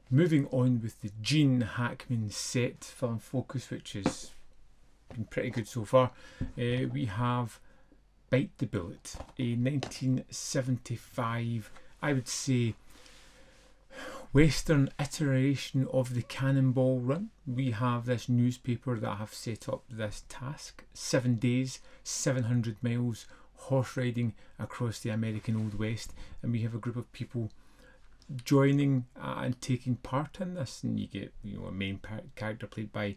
Moving on with the Gene Hackman set film focus, which has been pretty good so far, we have Bite the Bullet, a 1975, I would say, Western iteration of the Cannonball Run. We have this newspaper that have set up this task: 7 days, 700 miles, horse riding across the American Old West, and we have a group of people joining and taking part in this. And you get, a main character played by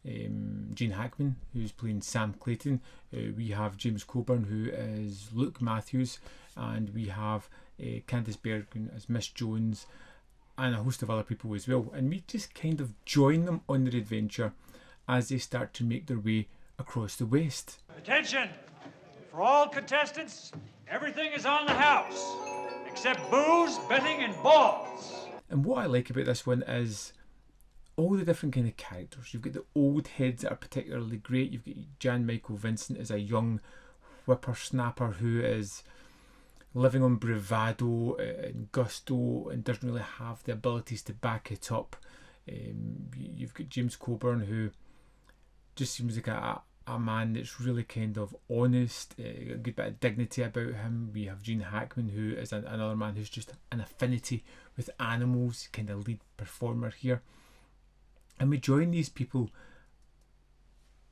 Gene Hackman, who's playing Sam Clayton. We have James Coburn, who is Luke Matthews, and we have Candice Bergen as Miss Jones, and a host of other people as well. And we just kind of join them on their adventure as they start to make their way across the West. Attention! For all contestants, everything is on the house, except booze, betting, and balls. And what I like about this one is all the different kind of characters. You've got the old heads that are particularly great. You've got Jan Michael Vincent as a young whippersnapper who is living on bravado and gusto and doesn't really have the abilities to back it up. You've got James Coburn, who just seems like a man that's really kind of honest, a good bit of dignity about him. We have Gene Hackman, who is another man who's just an affinity with animals, kind of lead performer here. And we join these people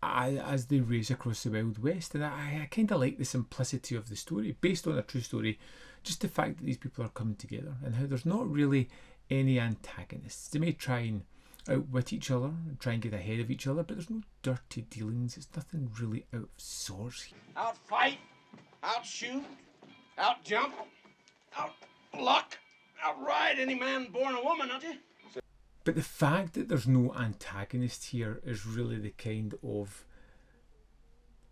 as they race across the Wild West, and I kind of like the simplicity of the story, based on a true story. Just the fact that these people are coming together and how there's not really any antagonists. They may try and outwit each other and try and get ahead of each other, but there's no dirty dealings. It's nothing really out of sorts. Outfight, outshoot, outjump, outluck, outride any man born a woman, don't you? But the fact that there's no antagonist here is really the kind of,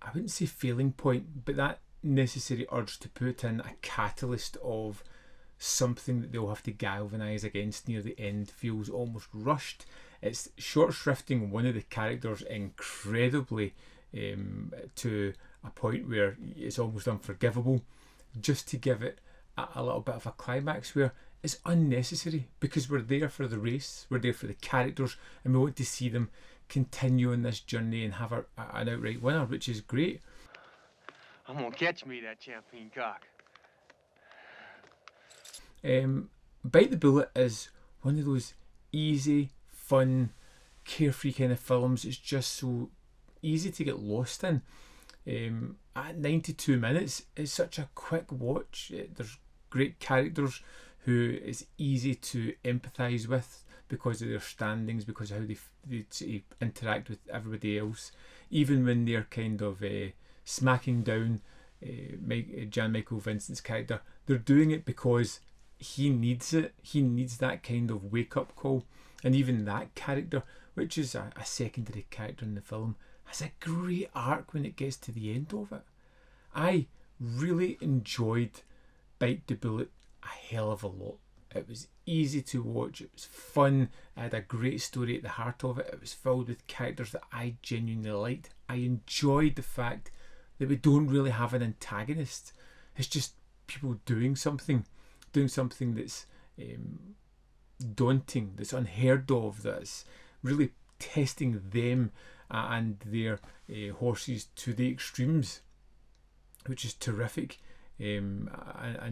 I wouldn't say failing point, but that necessary urge to put in a catalyst of something that they'll have to galvanise against near the end feels almost rushed. It's short shrifting one of the characters incredibly to a point where it's almost unforgivable, just to give it a little bit of a climax where it's unnecessary, because we're there for the race, we're there for the characters, and we want to see them continue on this journey and have an outright winner, which is great. I'm gonna catch me that champagne cock. Bite the Bullet is one of those easy, fun, carefree kind of films. It's just so easy to get lost in. At 92 minutes, it's such a quick watch. There's great characters who is easy to empathise with because of their standings, because of how they interact with everybody else. Even when they're kind of smacking down Jan Michael Vincent's character, they're doing it because he needs it. He needs that kind of wake-up call. And even that character, which is a secondary character in the film, has a great arc when it gets to the end of it. I really enjoyed Bite the Bullet a hell of a lot. It was easy to watch, it was fun, it had a great story at the heart of it, it was filled with characters that I genuinely liked. I enjoyed the fact that we don't really have an antagonist. It's just people doing something that's daunting, that's unheard of, that's really testing them and their horses to the extremes, which is terrific. And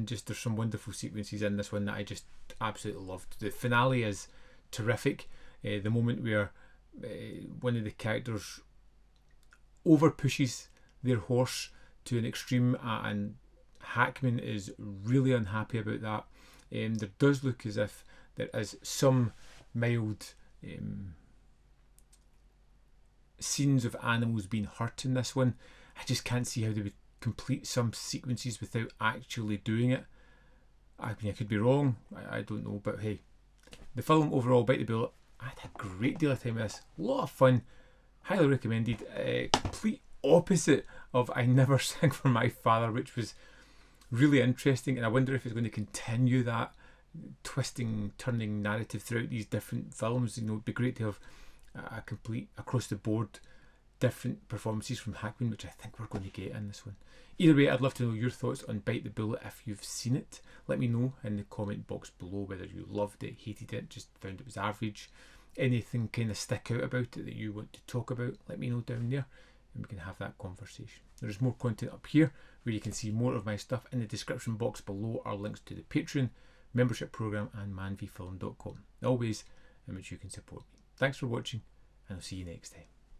just there's some wonderful sequences in this one that I just absolutely loved. The finale is terrific. The moment where one of the characters over pushes their horse to an extreme, and Hackman is really unhappy about that. There does look as if there is some mild scenes of animals being hurt in this one. I just can't see how they would complete some sequences without actually doing it. I mean, I could be wrong, I don't know, but hey, the film overall, Bite the Bullet, I had a great deal of time with this, a lot of fun, highly recommended. Complete opposite of I Never Sang for My Father, which was really interesting, and I wonder if it's going to continue that twisting, turning narrative throughout these different films. It'd be great to have a complete across the board different performances from Hackman, which I think we're going to get in this one. Either way, I'd love to know your thoughts on Bite the Bullet if you've seen it. Let me know in the comment box below whether you loved it, hated it, just found it was average. Anything kind of stick out about it that you want to talk about, let me know down there and we can have that conversation. There's more content up here where you can see more of my stuff. In the description box below are links to the Patreon, membership program and manvfilm.com, all ways in which you can support me. Thanks for watching and I'll see you next time.